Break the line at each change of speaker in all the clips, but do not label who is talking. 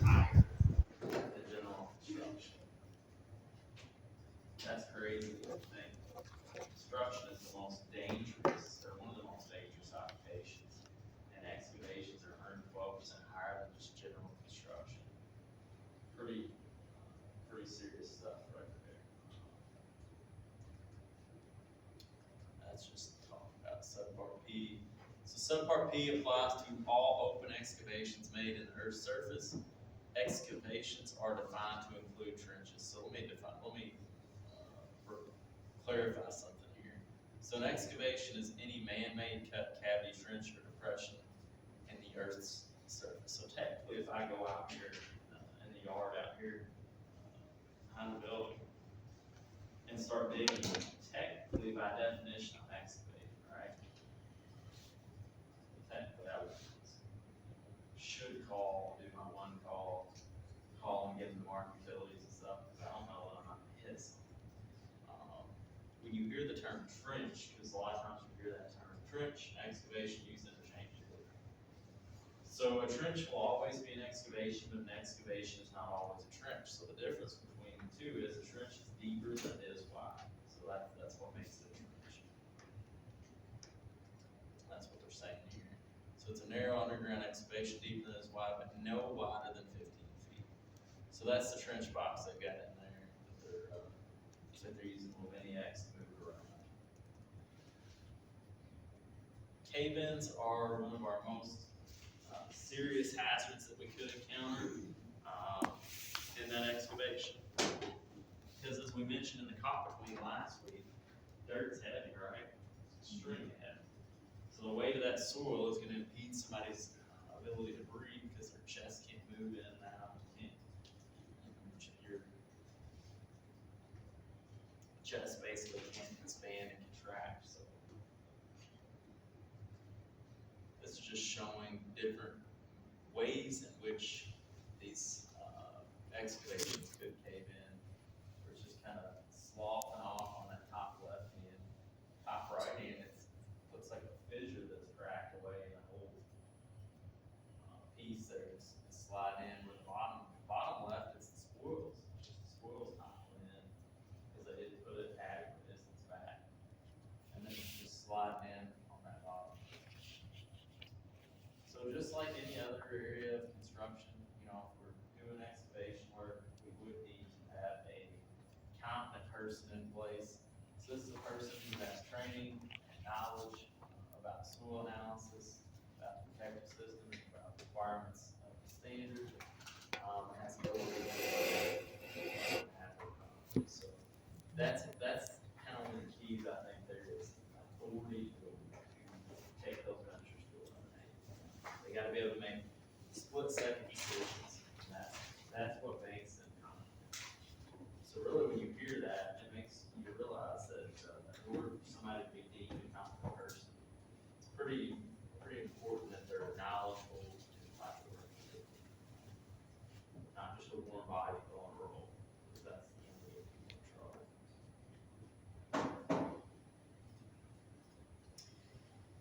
higher than general construction. That's crazy to think. Construction is the most dangerous, or one of the most dangerous occupations, and excavations are 112% higher than just general construction. Pretty serious stuff right there. That's just talking about subpart P. So subpart P applies to all open excavations made in the Earth's surface. Excavations are defined to include trenches. So let me clarify something here. So an excavation is any man-made cut, cavity, trench, or depression in the Earth's surface. So technically, if I go out here in the yard out here behind the building and start digging, technically, by definition, I'm excavating, right? Technically, I should do my one call and get them to mark utilities and stuff, because I don't know that I'm not gonna hit something. When you hear the term trench, because a lot of times you hear that term trench, excavation used interchangeably. So a trench will always be an excavation, but an excavation is not always a trench. So the difference between the two is a trench is deeper than it is wide. So that's what makes it a trench. That's what they're saying here. So it's a narrow underground excavation deeper than it is wide, but no wider than 15 feet. So that's the trench box they've got in there that they're using a little mini X to move around. Cave-ins are one of our most serious hazards that we could encounter in that excavation. Because as we mentioned in the copper clean last week, dirt's heavy, right? It's extremely heavy. So the weight of that soil is going to impede somebody's ability to breathe because their chest can't move in and out. Your chest basically can't expand and contract. So this is just showing different ways in which these excavations could cave in. Where it's just kind of sloughing off on that top left hand, top right hand. It looks like a fissure that's cracked away in a whole piece there. It's sliding in with the bottom left. It's the spoils. It's just the spoils toppling in because they didn't put it adequate distance back, and then it's just sliding in on that bottom. So just like any other area of construction, if we're doing excavation work, we would need to have a competent person in place. So this is a person who has training and knowledge about soil analysis, about the protective systems, about requirements of the standard, has the ability to have it. So that's kind of one of the keys, I think. There is authority to take those measures to eliminate. They got to be able to make split-second decisions. And that's what makes them competent. So really, when you hear that, it makes you realize that in order for somebody to be deemed a competent person, it's pretty important that they're knowledgeable in the type of work they do. Not just a warm body on a roll, because that's the only way people control.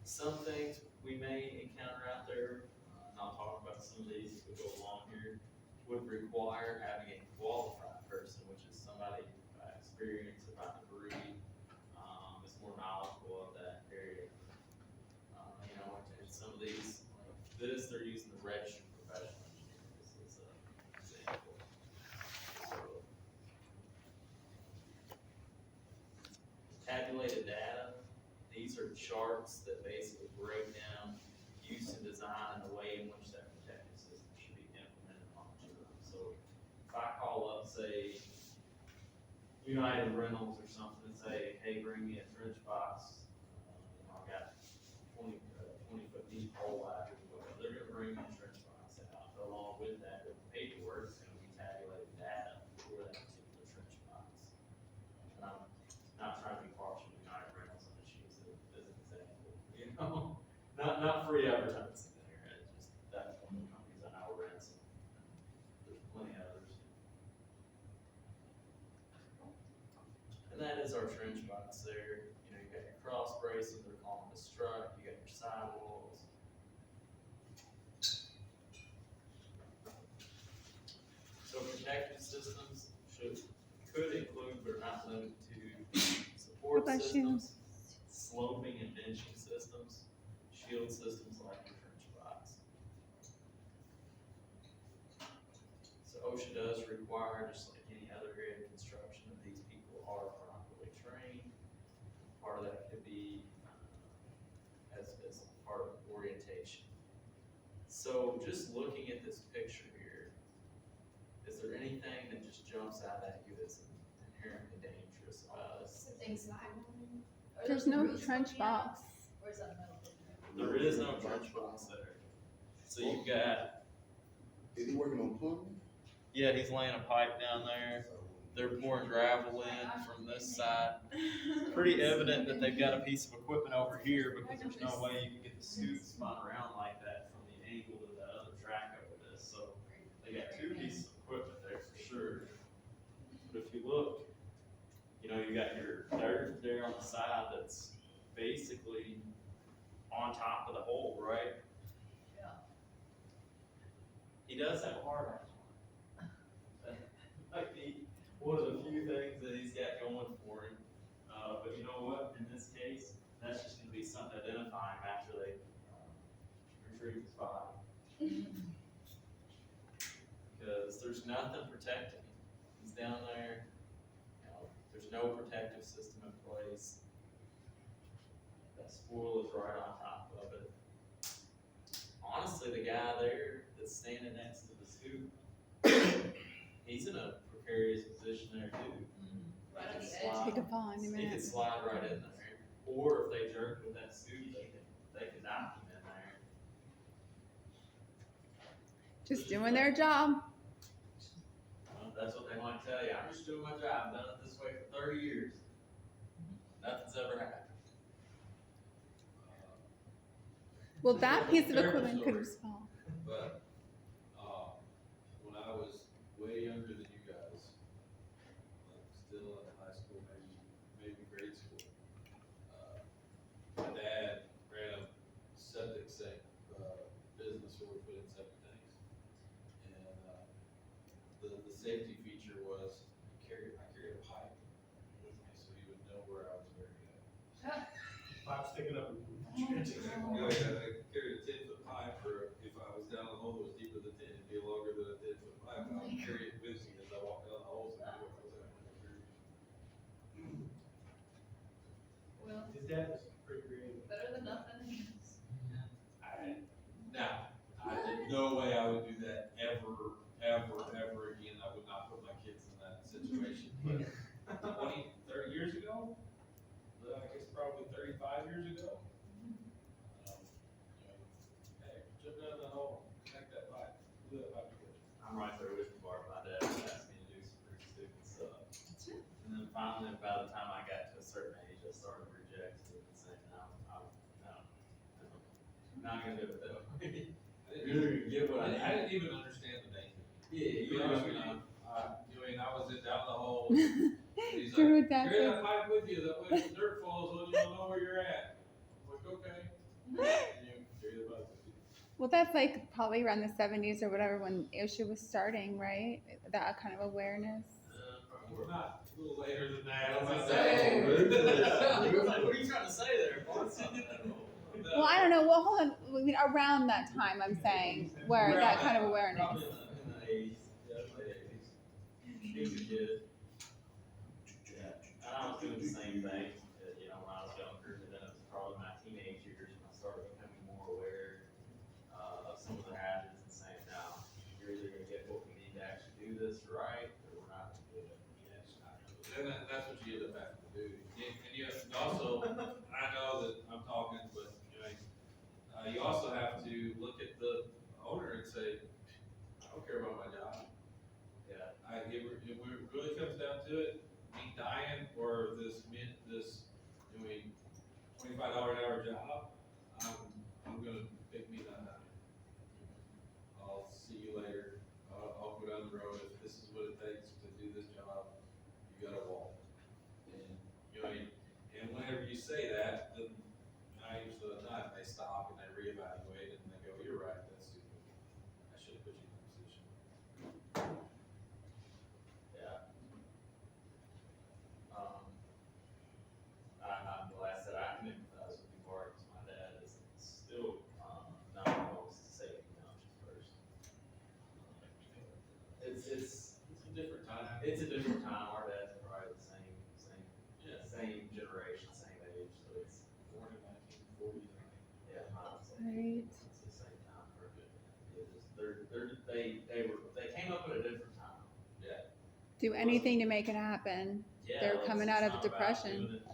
Some things we may encounter out there, and I'll talk about some of these as we go along here, would require having a qualified person, which is somebody experienced about debris, is more knowledgeable of that area. And some of these, like this, they're using the registered professional engineer. This is an example. So, tabulated data. These are charts that basically break down use and design and the way in which that protective system should be implemented on the job. So if I call up, say, United Rentals or something, and say, hey, bring me a trench box. I've got 20-foot deep hole out here. They're going to bring me a trench box out. Along with that, with the paperwork, it's going to be tabulated data for that particular trench box. And I'm not trying to be partial to United Rentals. I'm just using it as an example. Not free advertising there. It's just that's one of the companies I know rents. There's plenty of others. And that is our trench box there. You've got your cross bracing, they're calling it a strut. You got your sidewalls. could include but are not limited to support
How about you?
systems, sloping and benching systems, shield systems like retrench box. So OSHA does require, just like any other area of construction, that these people are properly trained. Part of that could be as part of orientation. So just looking at this picture here, is there anything that just jumps out at you as inherently dangerous about us?
Things not.
There's no trench box.
Or is that metal?
There is no trench box there. So you've got,
Is he working on plumbing?
yeah, he's laying a pipe down there. They're pouring gravel in from this side. Pretty evident that they've got a piece of equipment over here because there's no way you can get the scoop spun around like that from the angle of that other track over this. So they got two pieces of equipment there for sure. But if you look, you know, you got your dirt there on the side that's basically on top of the hole, right?
Yeah.
He does have a hard on. Might be one of the few things that he's got going for him. But you know what? In this case, that's just going to be something to identify him after they retrieve his body. Because there's nothing protecting him. He's down there. You know, there's no protective system in place. That spool is right on top of it. Honestly, the guy there that's standing next to the scoop, he's in a precarious position there too.
Right on the
He
edge.
could
He
slide-
could fall any
He could
minute.
slide right in there, or if they jerk with that scoop, they could knock him in there.
Just doing their job.
Well, that's what they might tell you. I'm just doing my job. I've done it this way for 30 years. Nothing's ever happened.
Well, that piece of
Terrible
equipment could
story.
fall.
But, when I was way younger than you guys, like still in high school, maybe grade school, my dad ran a septic tank, business where we put in septic tanks. And, the safety feature was I carried a pipe with me so he would know where I was buried at.
Pipe sticking up.
Yeah, I carried a 10-foot pipe, or if I was down a hole that was deeper than 10, it'd be longer than a 10-foot pipe. I would carry it with me as I walked down the holes and knew where I was at.
Well,
His dad was pretty creative.
better than nothing.
Now, there's no way I would do that ever again. I would not put my kids in that situation. But 20, 30 years ago, I guess probably 35 years ago, hey, jump down the hole, connect that pipe, do that pipe together.
I'm right there with you, Bart. My dad asked me to do some pretty stupid stuff. And then finally, by the time I got to a certain age, I started rejecting it and saying, no, I'm not gonna do it that way. You're gonna get what I
I
need.
didn't even understand the name.
Yeah,
You
you
know,
know,
I mean, I was down the hole. He's
True
like,
with that.
carry that pipe with you, that way the dirt falls on you, you'll know where you're at. I'm like, okay. And you carry the pipe with you.
Well, that's like probably around the 70s or whatever when OSHA was starting, right? That kind of awareness.
We're not, a little later than that.
I was
I'm
gonna
not
say,
saying.
what are you trying to say there, Bart?
Well, I don't know. Well, hold on. I mean, around that time, I'm saying, where that kind of awareness.
Probably in the 80s, definitely 80s. He was a kid. Yeah, and I was doing the same thing, you know, when I was younger, and then it was probably my teenage years when I started becoming more aware of some of the hazards and saying, no, you're either gonna get what we need to actually do this right, or we're not gonna do it.
And that's what you end up having to do. And you also, I know that I'm talking, but, you also have to look at the owner and say, I don't care about my job.
Yeah.
It really comes down to it, me dying or this doing $25 an hour job, I'm gonna pick me not dying. I'll see you later. I'll go down the road. If this is what it takes to do this job, you gotta walk. And, and whenever you say that, then 90% of the time they stop and they reevaluate and they go, you're right, that's stupid. I should have put you in that position.
Yeah. it's
It's a different time.
it's a different time. Our dad's probably the same
Yeah.
same generation, same age, so it's
Born in 1940, I think.
yeah, mine's
Right.
it's the same time for it. It is, they came up at a different time.
Do anything to make it happen.
Yeah,
They're
it's
coming out of
not about
depression.
doing it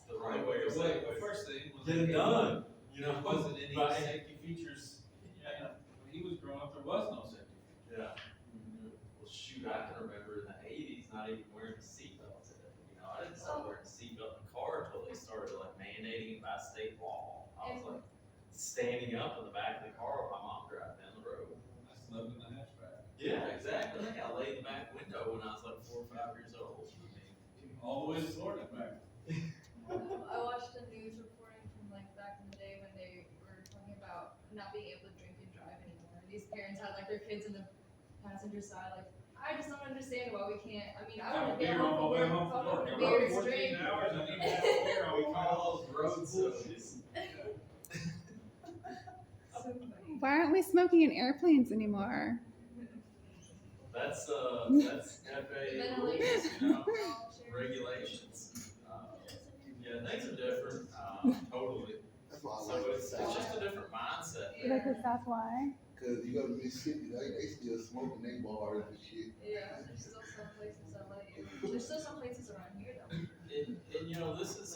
the right way or
The
safe way.
first thing was
Get it
they
done.
You know, there wasn't any
Right.
safety features. Yeah, when he was growing up, there was no safety features.
Yeah. Well, shoot, I can remember in the '80s not even wearing a seatbelt. You know, I didn't start wearing a seatbelt in the car until they started like mandating it by state law. I was like standing up in the back of the car while my mom driving down the road.
I slept in the hatchback.
Yeah, exactly. I laid in the back window when I was like 4 or 5 years old.
All the way to Florida back.
I watched a news reporting from like back in the day when they were talking about not being able to drink and drive anymore. And these parents had like their kids in the passenger side, like, I just don't understand why we can't. I mean, I
Have a
want to get
beer
home
on
from
my way
work,
home
I
from
want
work.
a
I
beer
rode
and
14
drink.
hours, I need to have a beer on my way
All
home.
those road zones.
So funny.
Why aren't we smoking in airplanes anymore?
That's FAA rules,
Ventilation.
you know, regulations. Yeah, things are different, totally.
That's why I
So
like the
it's
South.
just a different mindset.
Because that's why.
Cause you go to Mississippi, they still smoking they bars and shit.
Yeah, there's still some places that let you. There's still some places around here though.
And you know, this is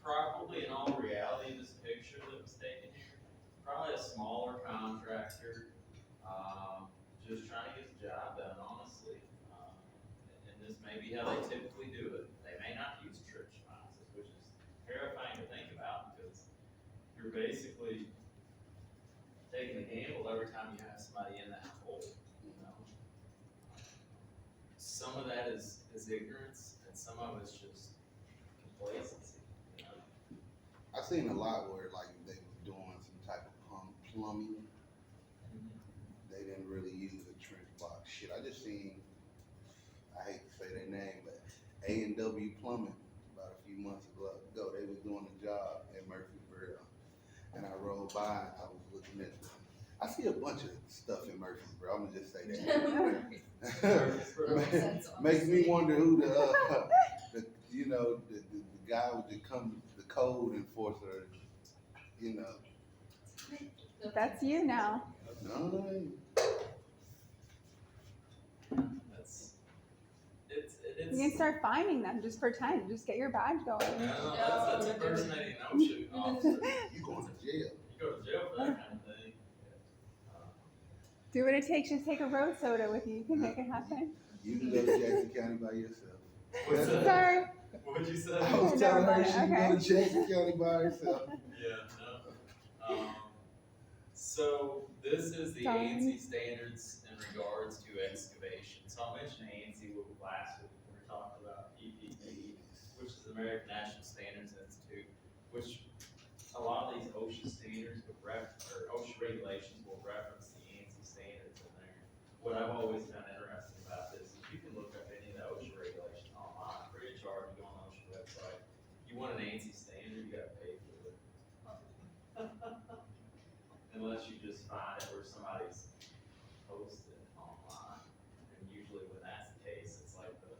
probably in all reality, this picture that was taken here, probably a smaller contractor, just trying to get the job done, honestly. And this may be how they typically do it. They may not use church finances, which is terrifying to think about because you're basically taking a gamble every time you have somebody in that hole, you know? Some of that is ignorance, and some of it's just complacency, you know?
I seen a lot where like they was doing some type of plumbing. They didn't really use a trench box. Shit, I just seen, I hate to say their name, but A&W Plumbing about a few months ago. They was doing a job at Murfreesboro, and I rolled by and I was looking at them. I see a bunch of stuff in Murfreesboro. I'm gonna just say that. Makes me wonder who the you know the guy with the code enforcer, you know.
That's you now.
No,
It's
You can start finding them. Just pretend. Just get your badge going.
no, that's impersonating an OSHA officer.
you going to jail.
You go to jail for that kind of thing.
Do what it takes. Just take a road soda with you. You can make it happen.
You can go to Jackson County by yourself.
What's that?
Sorry.
What'd you say?
I was telling her she can go to Jackson County by herself.
Yeah, no. So this is the
Sorry.
ANSI standards in regards to excavation. So I mentioned ANSI last week when we were talking about EPD, which is the American National Standards Institute, which a lot of these OSHA standards or OSHA regulations will reference the ANSI standards in there. What I've always found interesting about this is you can look up any of the OSHA regulations online, free of charge, you go on the OSHA website. You want an ANSI standard, you gotta pay for it. Unless you just find it where somebody's posted online, and usually when that's the case, it's like the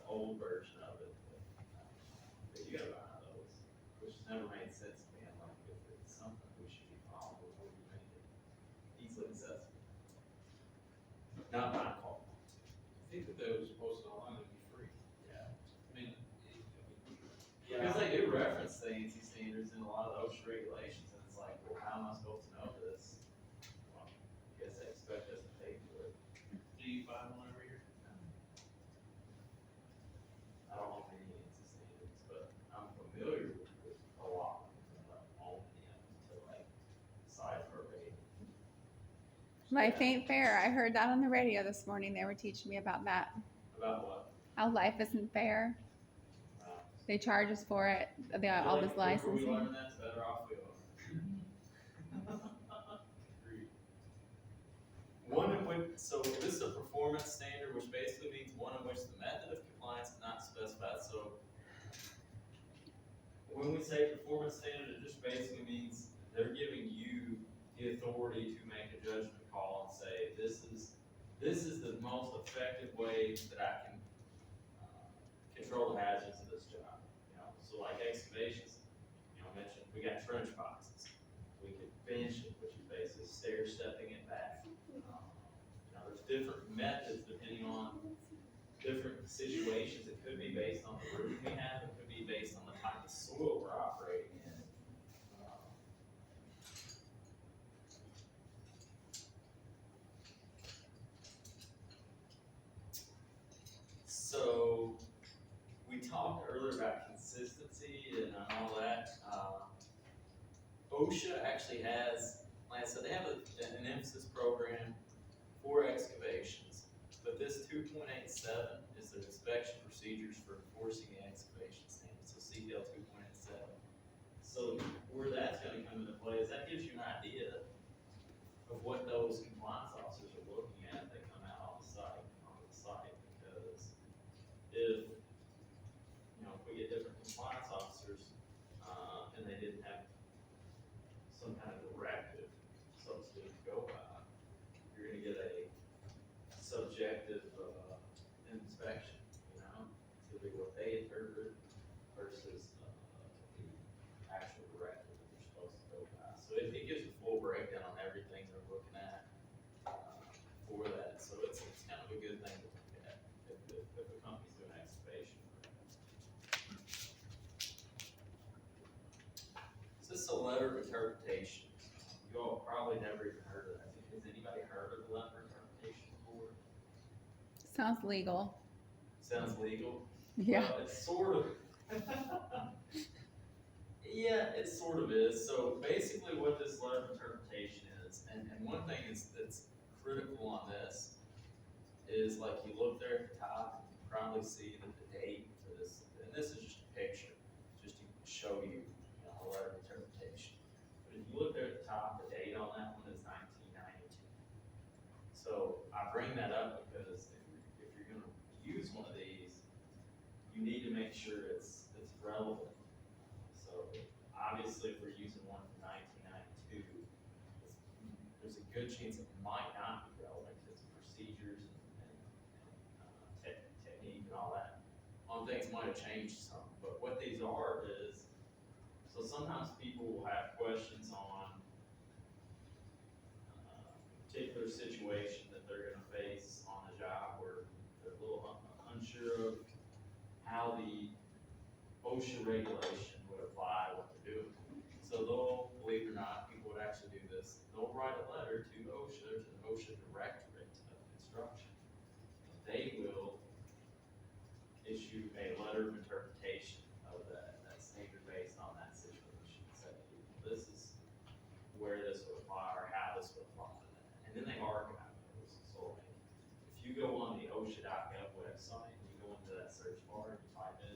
old version of it. But you gotta buy those, which has never made sense to me. I'm like, if it's something we should be following, we would make it easily accessible. Not my call.
I think that they was posted online, it'd be free.
Yeah.
I mean,
Because they do reference the ANSI standards in a lot of those regulations, and it's like, well, how am I supposed to know this? Well, I guess they expect us to pay for it.
do you buy one every year?
I don't know many ANSI standards, but I'm familiar with a lot of them, but I don't own them to like cipher rating.
Life ain't fair. I heard that on the radio this morning. They were teaching me about that.
About what?
How life isn't fair.
Wow.
They charge us for it. All this
The quicker we
licensing.
learn that, the better off we are. Agreed. One in which, so this is a performance standard, which basically means one in which the method of compliance is not specified. So when we say performance standard, it just basically means they're giving you the authority to make a judgment call and say, this is this is the most effective way that I can control the hazards of this job. You know, so like excavations, you know, I mentioned we got trench boxes. We could bench it, which is basically stair stepping it back. You know, there's different methods depending on different situations. It could be based on the roof we have. It could be based on the type of soil we're operating in. So we talked earlier about consistency and all that. OSHA actually has, like I said, they have an emphasis program for excavations, but this 2.87 is their inspection procedures for enforcing the excavation standards, so CDL 2.87. So where that's gonna come into play is that gives you an idea of what those compliance officers are looking at if they come out on the site, because if, you know, if we get different compliance officers, and they didn't have some kind of directive, so to speak, to go by, you're gonna get a subjective, inspection, you know, to be what they interpret versus, the actual directive that you're supposed to go by. So it gives a full breakdown on everything they're looking at, for that, so it's kind of a good thing to look at if a company's doing excavation. So this is a letter of interpretation. You all probably never even heard of that. Has anybody heard of a letter of interpretation before?
Sounds legal.
Sounds legal?
Yeah.
Well, it's sort of. Yeah, it sort of is. So basically what this letter of interpretation is, and one thing that's critical on this is like you look there at the top, and you probably see that the date for this, and this is just a picture, just to show you, you know, a letter of interpretation. But if you look there at the top, the date on that one is 1992. So I bring that up because if you're gonna use one of these, you need to make sure it's relevant. So obviously, if we're using one from 1992, there's a good chance it might not be relevant because procedures and technique and all that on things might have changed some. But what these are is, so sometimes people will have questions on a particular situation that they're gonna face on the job where they're a little unsure of how the OSHA regulation would apply what they're doing. So they'll, believe it or not, people would actually do this. They'll write a letter to OSHA, to the OSHA Directorate of Construction. They will issue a letter of interpretation of that standard based on that situation. Say, this is where this would apply or how this would apply to that. And then they archive those. So like, if you go on the OSHA.gov website, and you go into that search bar and you type in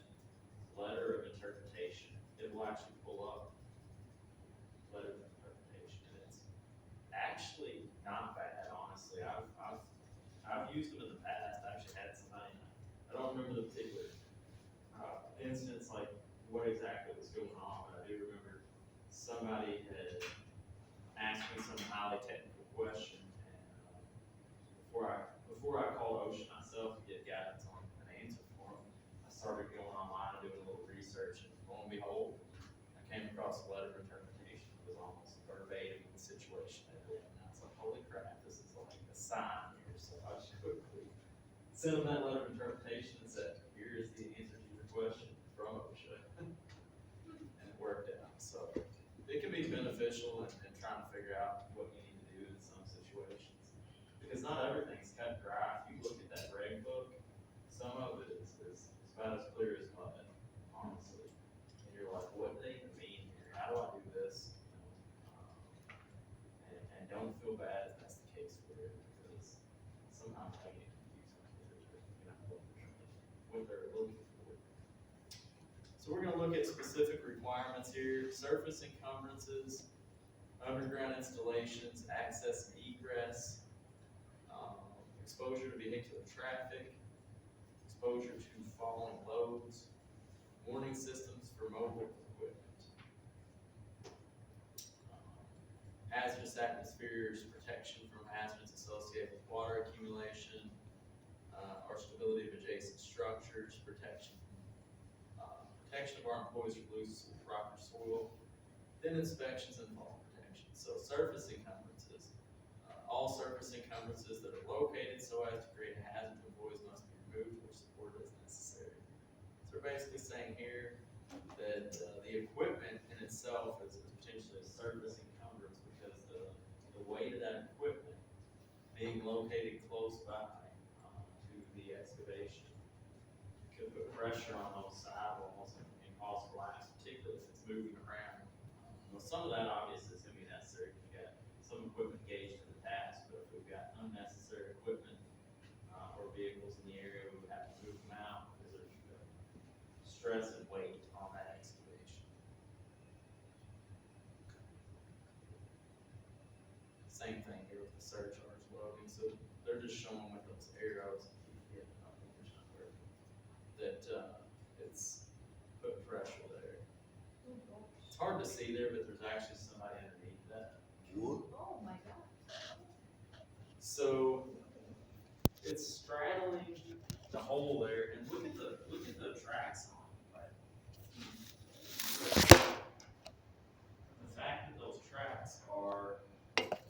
letter of interpretation, it will actually pull up letter of interpretation, and it's actually not bad, honestly. I've used them in the past. I actually had somebody, I don't remember the particular instance, like what exactly was going on, but I do remember somebody had asked me some highly technical question, and before I called OSHA myself to get guidance on an answer for them, I started going online and doing a little research, and lo and behold, I came across a letter of interpretation that was almost verbatim in the situation they were in. And I was like, holy crap, this is like a sign here. So I just quickly sent them that letter of interpretation and said, here is the answer to your question from OSHA. And it worked out. So it can be beneficial in trying to figure out what you need to do in some situations. Because not everything's cut and dry. If you look at that reg book, some of it is about as clear as mud, honestly. And you're like, what do they even mean here? How do I do this? And don't feel bad if that's the case for you, because sometimes I get confused with you know, what they're looking for. So we're gonna look at specific requirements here: surface encumbrances, underground installations, access and egress, exposure to vehicular traffic, exposure to falling loads, warning systems for mobile equipment, hazardous atmospheres, protection from hazards associated with water accumulation, protection of our employees from loose or proper soil, then inspections and fall protection. So surface encumbrances. All surface encumbrances that are located so as to create a hazard to employees must be removed or supported as necessary. So we're basically saying here that the equipment in itself is potentially a surface encumbrance because the weight of that equipment being located close by to the excavation could put pressure on those sidewalls and cause collapse, particularly if it's moving around. Well, some of that obviously is gonna be necessary if you've got some equipment gauged in the past, but if we've got unnecessary equipment or vehicles in the area, we would have to move them out because there's stress and weight on that excavation. Same thing here with the surcharge loading, so they're just showing with those arrows, that it's putting pressure there. It's hard to see there, but there's actually somebody underneath that.
Wood?
Oh my god.
So it's straddling the hole there, and look at the tracks on it. Like, the fact that those tracks are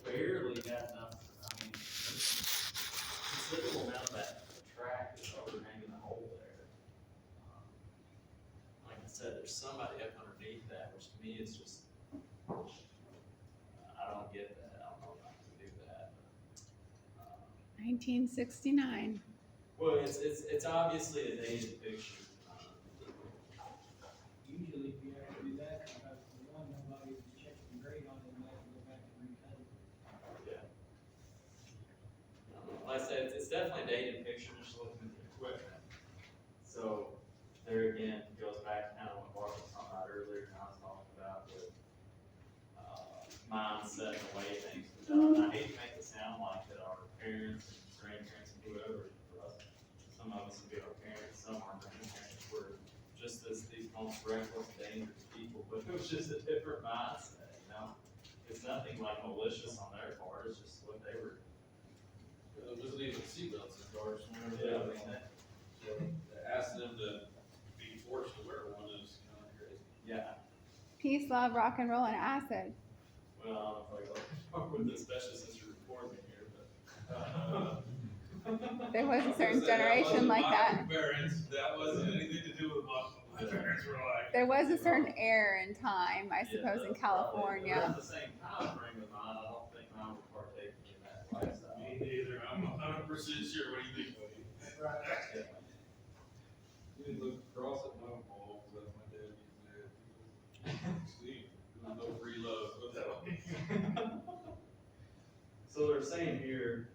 barely got enough. I mean, considerable amount of that track is overhanging the hole there. Like I said, there's somebody up underneath that, which to me is just I don't get that. I don't know how to do that. But,
1969.
well, it's obviously a dated picture.
Usually if you ever do that, because for one, nobody was checking the grade on it, and they have to go back and recut it.
Yeah. Like I said, it's definitely a dated picture, just looking at the equipment. So there again, goes back to kind of what Bart was talking about earlier, and I was talking about the mindset and the way things were done. I hate to make it sound like that our parents and grandparents and whoever, for us, some of us would be our parents, some of our grandparents were just as these most reckless, dangerous people, but it was just a different mindset, you know? It's nothing like malicious on their part, it's just what they were.
There wasn't even seatbelts in cars.
Yeah, I mean, that,
So to ask them to be forced to wear one is kind of crazy.
yeah,
Peace, love, rock and roll, and acid.
well, I don't know if I go with it, especially since you're recording me here, but.
There was a certain
That
generation
wasn't
like
my
that.
Parents, that wasn't anything to do with my parents were like.
There was a certain era in time, I suppose, in
Yeah, probably.
California.
Around the same time frame with mine, I don't think mine would partake in that lifestyle.
Me neither, I'm 100% sure, what do you think, buddy?
Yeah.
You didn't look across at my wall, because that's my dad used to have. See, there's no free love, put that way.
So they're saying here,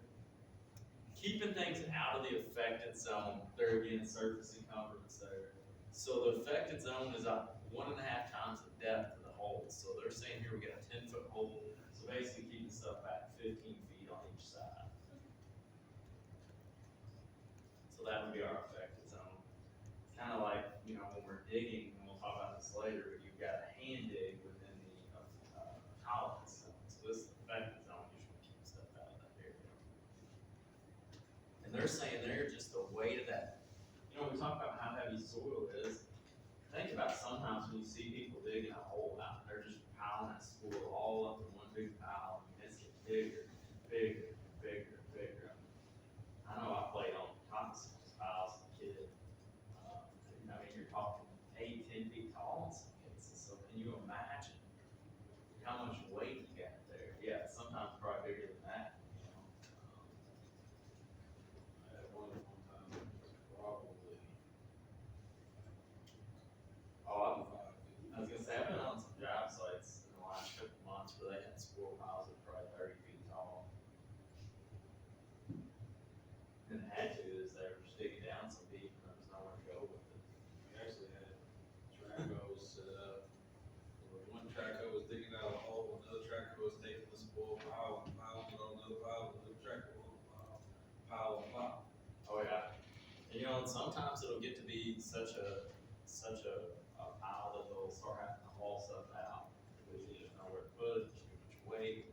keeping things out of the affected zone, there again, surface encumbrance there. So the affected zone is up 1.5 times the depth of the hole. So they're saying here we got a 10-foot hole. So basically keeping stuff back 15 feet on each side. So that would be our affected zone. It's kind of like, you know, when we're digging, and we'll talk about this later, but you've got a hand dig within the tolerance zone. So this is the affected zone, usually keep stuff out of that area. And they're saying there, just the weight of that, you know, we talk about how heavy soil is. Think about sometimes when you see people digging a hole out, they're just piling that soil all up in one big pile, and it's getting bigger, bigger, bigger, bigger. I know I played on top of some of those piles as a kid. I mean, you're talking 8, 10 feet tall in some cases, so can you imagine how much weight you got there? Yeah, sometimes probably bigger than that, you know.
I had one time, it was probably
Oh,
5 feet.
I was gonna say, I've been on some job sites in the last couple of months where they had spoil piles that were probably 30 feet tall. And they had to, is they were just digging down so deep and there was nowhere to go with it.
We actually had track hose set up. Where one track hose was digging out a hole, another track hose was taking the spoil pile and piling it on another pile, another track hose on pile on pile.
Oh, yeah. And you know, and sometimes it'll get to be such a pile that they'll start having to haul stuff out because you just know where to put it, there's too much weight.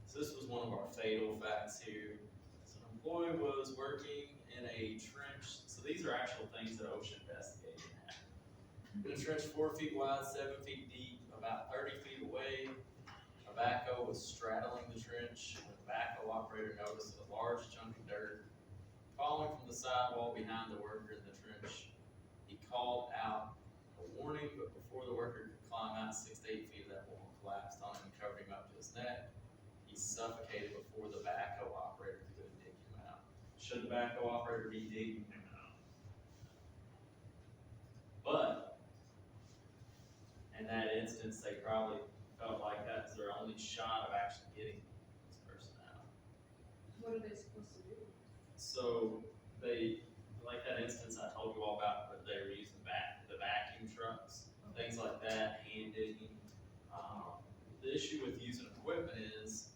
So this was one of our fatal facts here. So employee was working in a trench, so these are actual things that OSHA investigated happened. In a trench 4 feet wide, 7 feet deep, about 30 feet away, a backhoe was straddling the trench. When the backhoe operator noticed a large chunk of dirt falling from the sidewall behind the worker in the trench, he called out a warning, but before the worker could climb out, 6 to 8 feet of that wall collapsed on him and covered him up to his neck. He suffocated before the backhoe operator could dig him out. Should the backhoe operator be digging him out? But in that instance, they probably felt like that's their only shot of actually getting this person out.
What are they supposed to do?
So they, like that instance I told you all about, where they were using the vacuum trucks, things like that, hand digging. The issue with using equipment is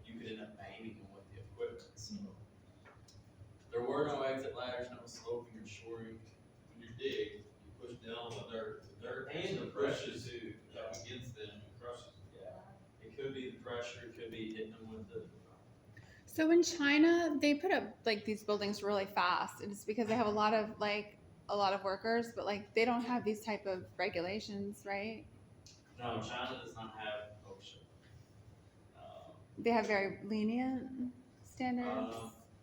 you could end up banging them with the equipment. So there were no exit ladders, no sloping or shoring. When you dig, you push down on the dirt and the pressure too, up against them and crushes them. Yeah. It could be the pressure, it could be hitting them with the.
So in China, they put up like these buildings really fast. And it's because they have a lot of workers, but like they don't have these type of regulations, right?
No, China does not have OSHA.
They have very lenient standards.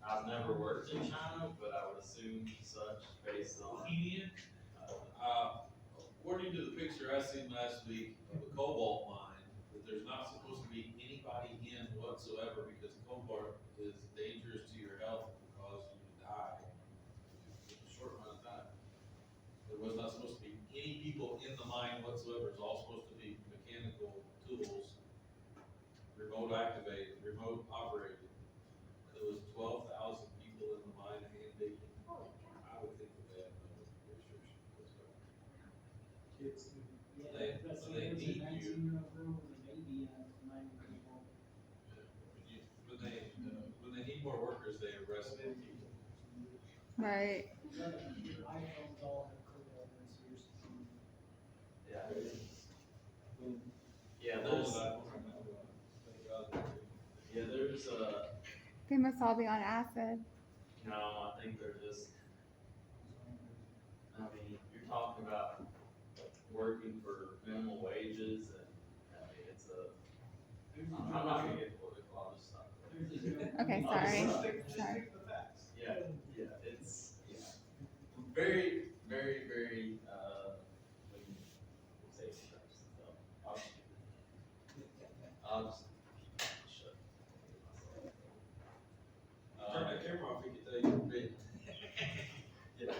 I've never worked in China, but I would assume such based on.
Lenient? According to the picture I seen last week of the cobalt mine, that there's not supposed to be anybody in whatsoever because cobalt is dangerous to your health and will cause you to die in a short amount of time. There was not supposed to be any people in the mine whatsoever. It's all supposed to be mechanical tools, remote activated, remote operated. There was 12,000 people in the mine hand digging.
Holy cow.
I would think that they have no restrictions whatsoever.
Kids, yeah,
They-
that's
when they
a
need you.
19-year-old girl with a baby, mine people.
When they need more workers, they arrest more people.
Right.
Your iPhones all have cobalt in it, so you're.
Yeah. Yeah,
Those
there's,
that work now, thank God.
yeah, there's,
They must all be on acid.
no, I think they're just, I mean, you're talking about working for minimal wages and, I mean, it's I'm not gonna get political, I'll just stop there.
Okay,
I'll just
sorry.
stop.
Sorry.
Yeah, yeah, it's, yeah, very, very, very, safety first, so, I'll just shut.
Turn that camera off, we can tell you.
Yeah.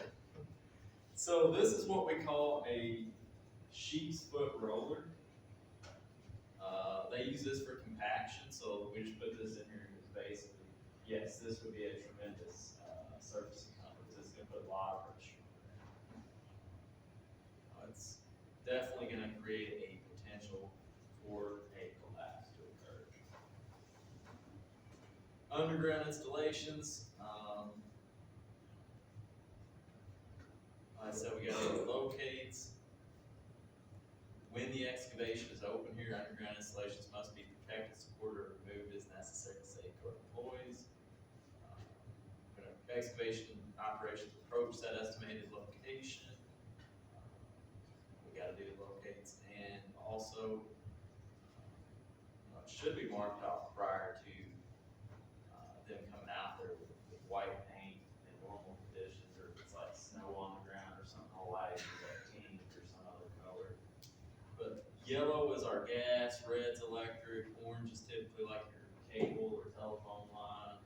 So this is what we call a sheep's foot roller. They use this for compaction, so we just put this in here because basically, yes, this would be a tremendous surface encumbrance. It's gonna put a lot of pressure on there. It's definitely gonna create a potential for a collapse to occur. Underground installations, like I said, we got these locates. When the excavation is open here, underground installations must be protected, supported, or removed as necessary to safeguard employees. When excavation operations approach that estimated location, we gotta do the locates, and also, it should be marked off prior to them coming out there with white paint in normal conditions, or if it's like snow on the ground or something, all white, like pink or some other color. But yellow is our gas, red's electric, orange is typically like your cable or telephone line.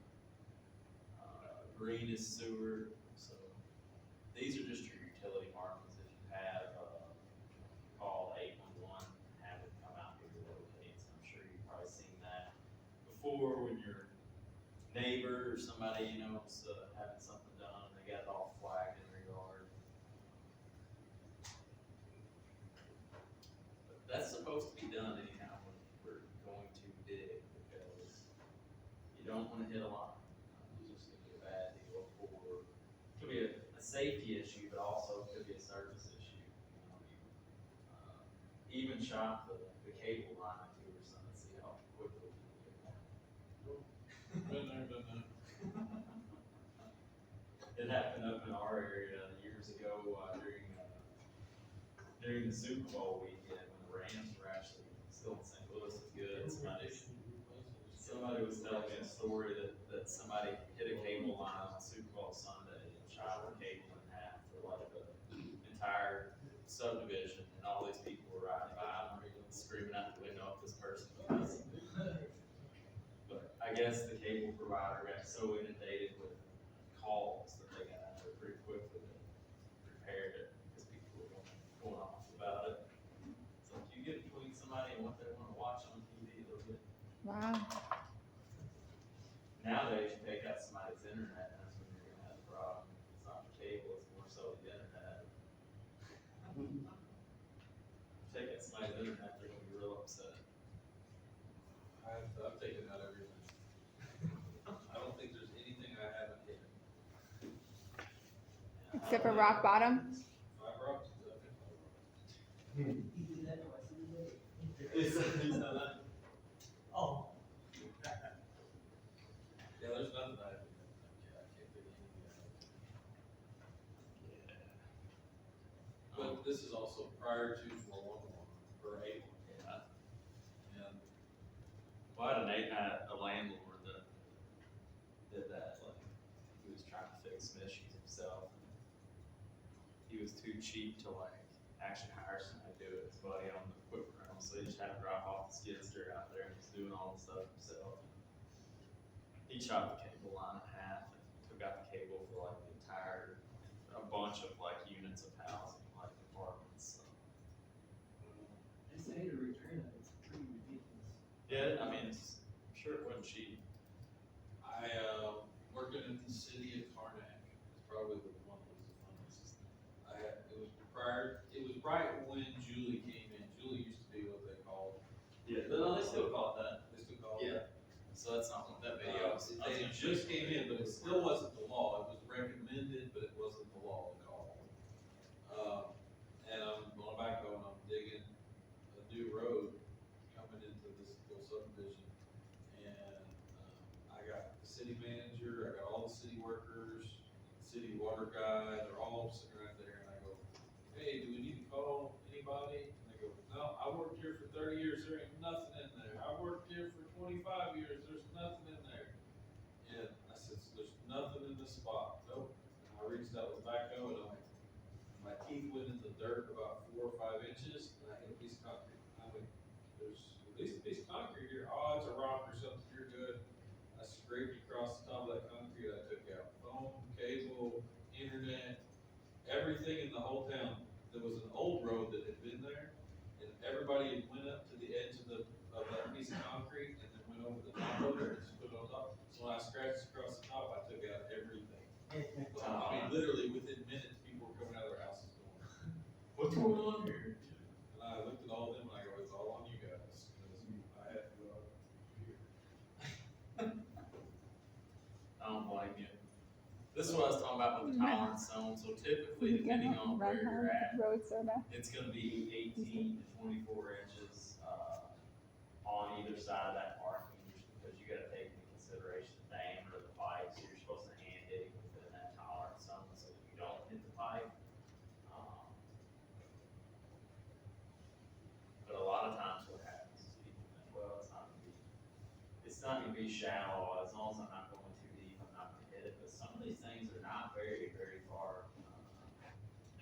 Green is sewer, so these are just your utility markings. If you have, call 811, have it come out here to locate. I'm sure you've probably seen that before when your neighbor or somebody, you know, is having something done, and they got it all flagged in their yard. But that's supposed to be done anyhow when we're going to dig, because you don't wanna hit a line. It's just gonna be a bad deal for, could be a safety issue, but also could be a service issue. You know, even shot the cable line too or something, see how quickly you can get that. during the Super Bowl weekend, when the Rams were actually still in St. Louis was good, somebody was telling me a story that somebody hit a cable line on Super Bowl Sunday and shot the cable in half for like the entire subdivision, and all these people were riding by and screaming out the window if this person was. But I guess the cable provider got so inundated with calls that they got out there pretty quickly to repair it, because people were going off about it. So if you get between somebody and what they wanna watch on TV, they'll get.
Wow.
Nowadays, you take out somebody's internet, and that's when you're gonna have a problem. It's not the cable, it's more so the internet. Take out somebody's internet, they're gonna be real upset.
I've taken out everything. I don't think there's anything I haven't hit.
Except for rock bottom.
Five rocks, I think five rocks.
You do that twice in a day.
It's not that.
Oh.
Yeah, there's nothing I haven't hit. I can't think of anything I haven't hit. But this is also prior to 411 or 811.
Yeah.
And
Well, I had a landlord that did that, like, he was trying to fix some issues himself. He was too cheap to like actually hire somebody to do it, his buddy owned the equipment rental, so he just had to drop off the skid steer out there and was doing all the stuff himself. He chopped the cable line in half and took out the cable for like the entire, a bunch of like units of housing, like apartments, so.
They say to return it, it's pretty ridiculous.
Yeah, I mean, I'm sure it wasn't cheap.
I, working at the city of Karnak, it's probably the one that was the funniest. It was right when Julie came in. Julie used to be what they called.
Yeah, no, they still call it that.
They still call it
Yeah.
that.
So that's not what that video is.
They just came in, but it still wasn't the law. It was recommended, but it wasn't the law at all. And I'm going back home, I'm digging a new road coming into this little subdivision. And, I got the city manager, I got all the city workers, city water guy, they're all sitting right there, and I go, hey, do we need to call anybody? And they go, no, I worked here for 30 years, there ain't nothing in there. I worked here for 25 years, there's nothing in there. And I said, so there's nothing in this spot. Nope. And I reached out with the backhoe, and my teeth went in the dirt about 4 or 5 inches, and I hit a piece of concrete. I'm like, there's at least a piece of concrete here. Oh, it's a rock or something, you're good. I scraped across the top of that concrete, I took out phone, cable, internet, everything in the whole town. There was an old road that had been there, and everybody had went up to the edge of that piece of concrete, and then went over the top of it and just put it on top. So when I scratched across the top, I took out everything. I mean, literally within minutes, people were coming out of their houses going,
What's going on here?
and I looked at all of them and I go, it's all on you guys, because I had to go out here.
I don't blame you. This is what I was talking about with the tolerance zone, so typically, depending on where you're at,
Road soda.
it's gonna be 18 to 24 inches, on either side of that parking, because you gotta take into consideration the diameter of the pipe, so you're supposed to hand dig within that tolerance zone, so that you don't hit the pipe. But a lot of times what happens is people think, well, it's not gonna be shallow, as long as I'm not going too deep, I'm not gonna hit it, but some of these things are not very, very far.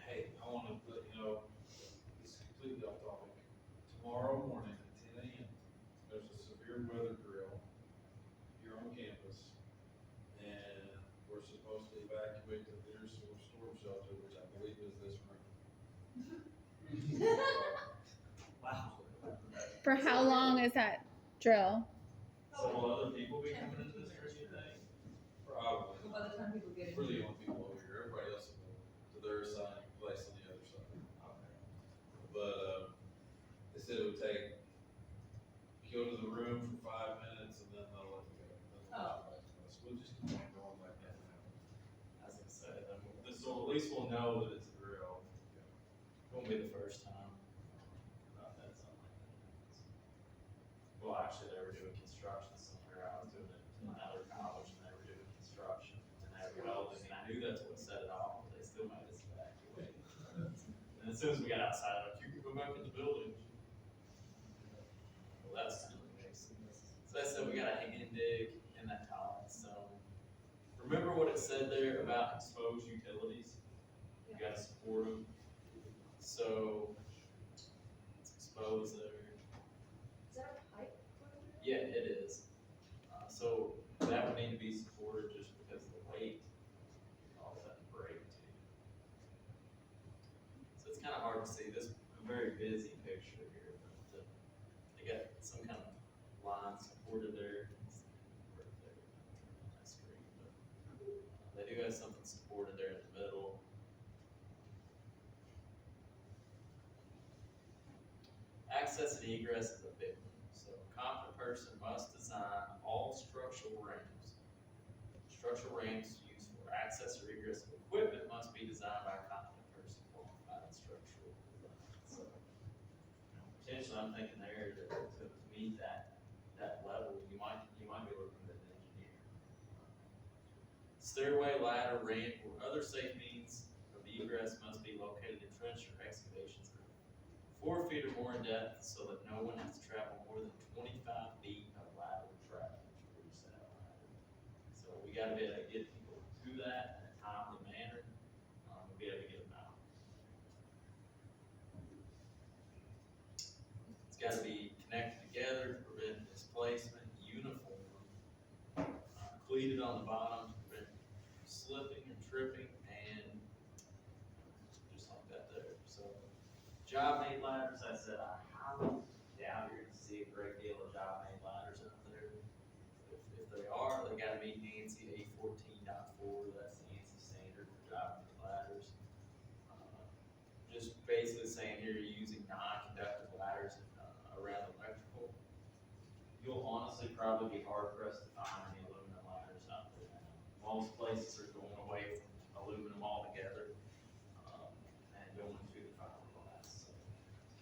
Hey, I wanna let you know, this is completely off topic. Tomorrow morning at 10 a.m., there's a severe weather drill here on campus. And we're supposed to evacuate the nearest storm shelter, which I believe is this room.
Wow.
For how long is that drill?
So will other people be coming into this church, you think?
Probably.
So by the time people get in.
We're the only people over here, everybody else will go to their assigned place on the other side. But, they said it would take, go to the room for 5 minutes and then they'll let you go. Then they'll let you back to us. We'll just keep on going like that now.
I was gonna say, so at least we'll know that it's real. Won't be the first time. I've had something like that. Well, actually, they were doing construction somewhere, I was doing it in another college, and they were doing construction, and they were welding, and I knew that's what set it off, but they still made us evacuate. And as soon as we got outside, I'm like, So that said, we got a hand dig in that tile, so. Remember what it said there about exposed utilities? You gotta support them. So, it's exposed there.
Is that a pipe?
Yeah, it is. So that would need to be supported just because of the weight, all that break too. So it's kind of hard to see. This is a very busy picture here, but they got some kind of line supported there. Right there on that screen, but they do have something supported there in the middle. Access and egress is a big one. So a competent person must design all structural ramps. Structural ramps used for access or egress of equipment must be designed by a competent person qualified in structural design. So potentially I'm thinking there that to meet that level, you might be looking at an engineer. Stairway, ladder, ramp, or other safe means of egress must be located in trench or excavations 4 feet or more in depth so that no one has to travel more than 25 feet of lateral travel to reach that ladder. So we gotta be able to get people to that in a timely manner, we'll be able to get them out. It's gotta be connected together to prevent displacement, uniform, cleated on the bottom to prevent slipping and tripping, and just like that there. So job made ladders, I said, I highly doubt you're gonna see a great deal of job made ladders out there. If they are, they gotta meet NANSI A14.4, that's the NANSI standard for job made ladders. Just basically saying here, you're using non-conductive ladders around electrical. You'll honestly probably be hard pressed to find any aluminum ladders out there now. Most places are going away from aluminum altogether, and going to the fiberglass. So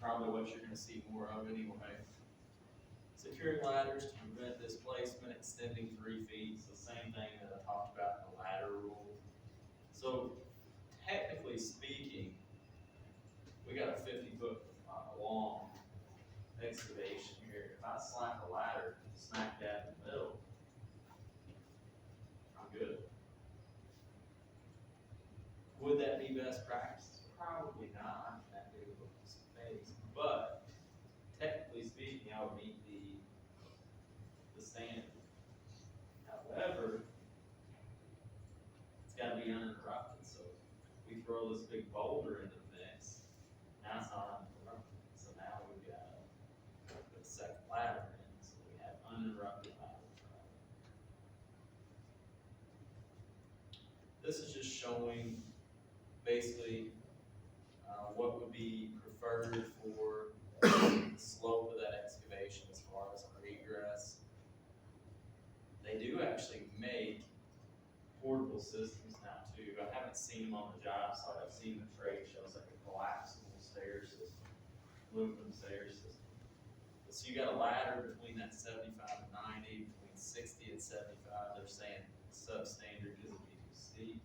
probably what you're gonna see more of anyway. Securing ladders to prevent displacement, extending 3 feet, it's the same thing that I talked about in the ladder rule. So technically speaking, we got a 50-foot long excavation here. If I slap a ladder smack dab in the middle, I'm good. Would that be best practice? Probably not in that big of a space, but technically speaking, I would meet the standard. However, it's gotta be uninterrupted, so we throw this big boulder into the mix, now it's not uninterrupted, so now we've got to put a second ladder in, so we have uninterrupted lateral travel. This is just showing basically what would be preferred for the slope of that excavation as far as our egress. They do actually make portable systems now too. I haven't seen them on the job site. I've seen the trade shows like a collapsible stair system, aluminum stair system. So you got a ladder between that 75 and 90, between 60 and 75. They're saying substandard because it'd be too steep.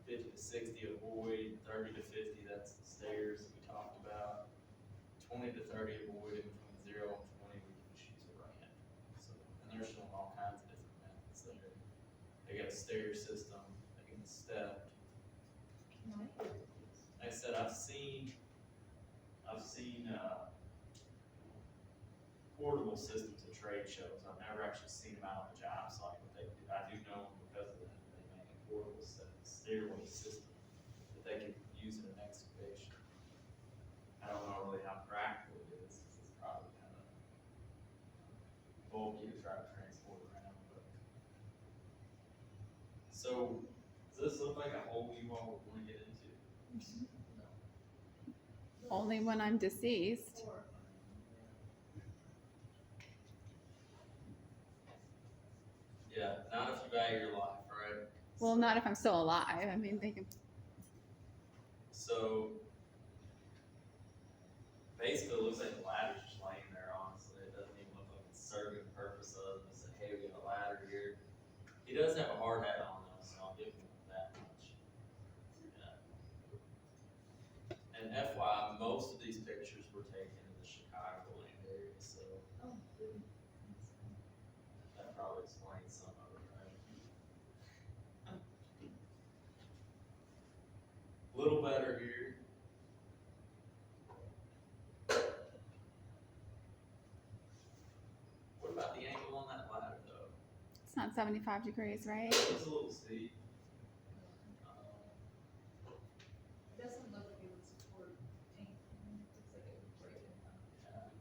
50 to 60 avoid, 30 to 50 that's the stairs that we talked about. 20 to 30 avoid, in between 0 and 20 we can choose a ramp. So, and they're showing all kinds of different methods there. They got a stair system, they can step. Like I said, I've seen portable systems at trade shows. I've never actually seen them out on the job site, but I do know them because of that. They make a portable stairway system that they can use in an excavation. I don't know really how practical it is. It's probably kind of bulky to try to transport around. But so, does this look like a hole you all would want to get into?
Only when I'm deceased.
Yeah, not if you value your life, right?
Well, not if I'm still alive. I mean, they can.
So basically, it looks like the ladder's just laying there. Honestly, it doesn't even look like it's serving the purpose of it. Say, hey, we got a ladder here. He does have a hard hat on though, so I'll give him that much. Yeah. And FYI, most of these pictures were taken in the Chicagoland area, so
It's not 75 degrees, right?
It's a little steep.
It doesn't look like it would support anything. It looks like it would break it down.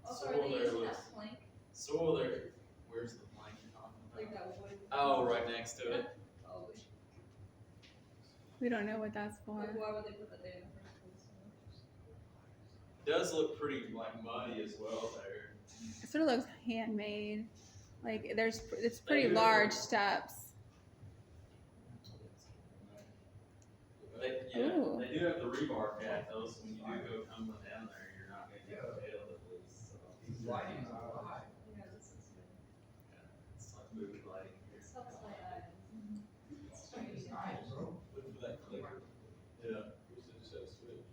Also, are
Soil
they
there
using
looks-
that plank,
Soil there, where's the plank you're talking
like
about?
that wood?
Oh, right next to it.
Oh,
We don't know what that's for.
like why would they put that there in the first place?
Does look pretty like muddy as well there.
It sort of looks handmade. Like it's pretty
They do.
large steps. Ooh.
They do have the rebar cap though, so when you do go tumbling down there, you're not gonna get impaled at least, so.
Yeah, this is good.
It's like movie lighting here.
This helps my eyes. It's strange.
Looking for that clicker.
Yeah.
We should just have a switch.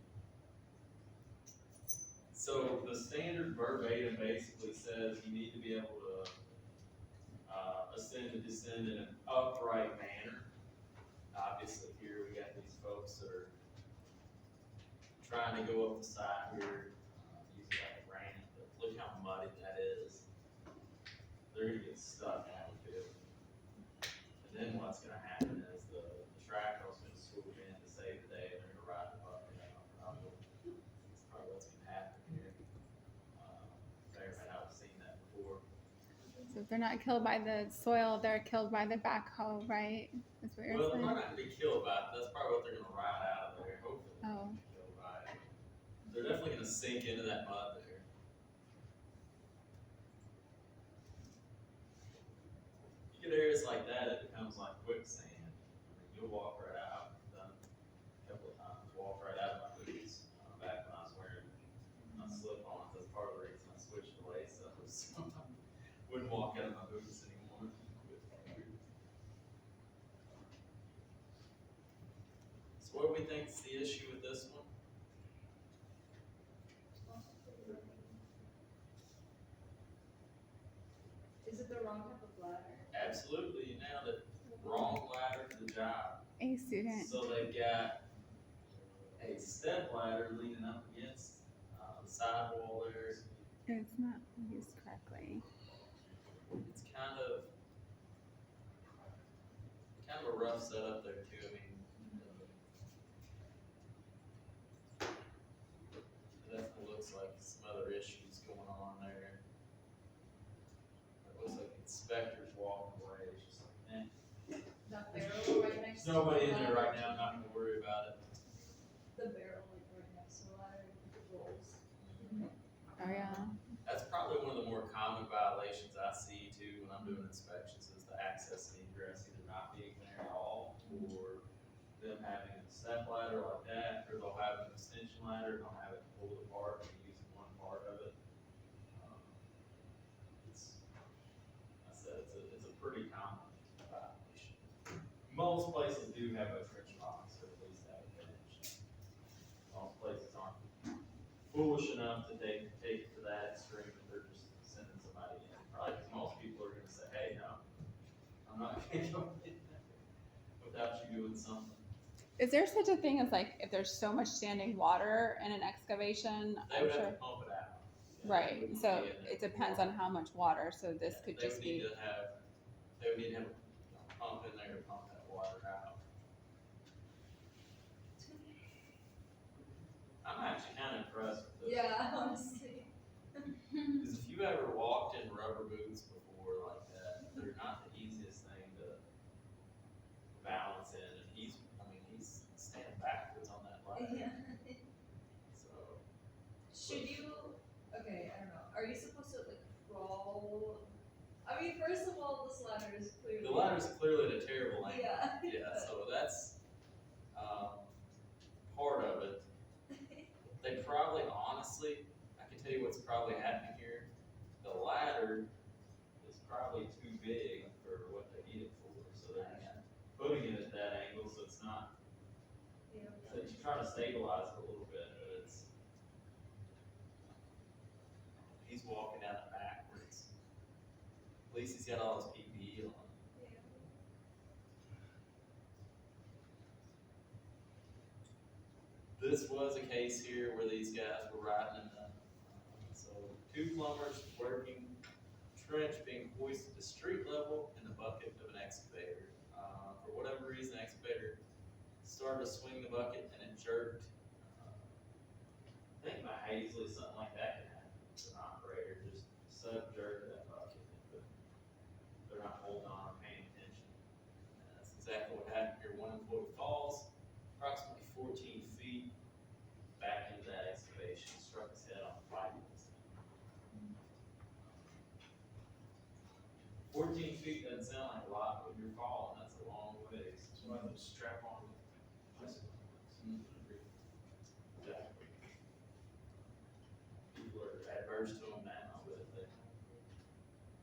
So the standard verbatim basically says you need to be able to, ascend and descend in an upright manner. Obviously here we got these folks that are trying to go up the side here, using like a ramp, but look how muddy that is. They're gonna get stuck on the field. And then what's gonna happen is the track house gonna swoop in to save the day, and they're gonna ride the bucket out. Probably. That's probably what's gonna happen here. May or may not have seen that before.
So if they're not killed by the soil, they're killed by the backhoe, right? That's what you're
Well, they're
saying.
not gonna be killed by it, that's probably what they're gonna ride out of there, hopefully. They're
Oh.
gonna be killed by it. They're definitely gonna sink into that mud there. You get areas like that, it becomes like quicksand. I mean, you'll walk right out, I've done it a couple of times, walk right out of my boots, back when I was wearing my slip-ons, that's part of the reason I switched to lace up, so I wouldn't walk out of my boots anymore. So what do we think's the issue with this one?
Is it the wrong type of ladder?
Absolutely, you nailed it. Wrong ladder for the job.
A student.
So they've got a step ladder leaning up against the sidewall there.
It's not used correctly.
It's kind of a rough setup there too. I mean, it definitely looks like some other issues going on there. It looks like inspectors walking away. It's just like,
That barrel right next to
there's nobody
the
in there
ladder?
right now, not gonna worry about it.
The barrel like right next to the ladder with the rolls.
Oh yeah.
That's probably one of the more common violations I see too when I'm doing inspections is the access and egress either not being there at all or them having a step ladder like that, or they'll have an extension ladder, and they'll have it pulled apart and using one part of it. It's, I said, it's a pretty common violation. Most places do have a trench box or at least have a bench. Most places aren't foolish enough to take it to that extreme if they're just sending somebody in. Probably because most people are gonna say, hey, no, I'm not gonna go in there without you doing something.
Is there such a thing as like if there's so much standing water in an excavation?
They
I'm
would have
sure.
to pump it out. Yeah, they
Right.
wouldn't
So
be in there
it depends
before.
on how much water. So this
Yeah,
could
they
just
would need
be.
to have, they would need to have a pump in there to pump that water out. I'm actually kind of impressed with this.
Yeah, honestly.
Because if you ever walked in rubber boots before like that, they're not the easiest thing to balance in. And he's standing backwards on that ladder.
Yeah.
So,
Should you, okay, I don't know, are you supposed to like crawl? I mean, first of all, this ladder is clearly.
the ladder's clearly at a terrible angle.
Yeah.
Yeah, so that's, part of it. They probably, honestly, I can tell you what's probably happening here. The ladder is probably too big for what they need it for, so they're just putting it at that angle, so it's not,
Yeah.
so you try to stabilize it a little bit, but it's, he's walking down it backwards. At least he's got all his PPE on. This was a case here where these guys were riding in the, so two plumbers working, trench being hoisted to street level in the bucket of an excavator. For whatever reason, the excavator started to swing the bucket and it jerked. I think by Hazley, something like that could happen to an operator, just sudden jerk of that bucket. But they're not holding on or paying attention. And that's exactly what happened here. One employee falls approximately 14 feet back into that excavation, struck his head on the pipe. 14 feet doesn't sound like a lot, but when you're falling, that's a long ways.
So I have to strap on bicycle.
Exactly. People are adverse to them now, but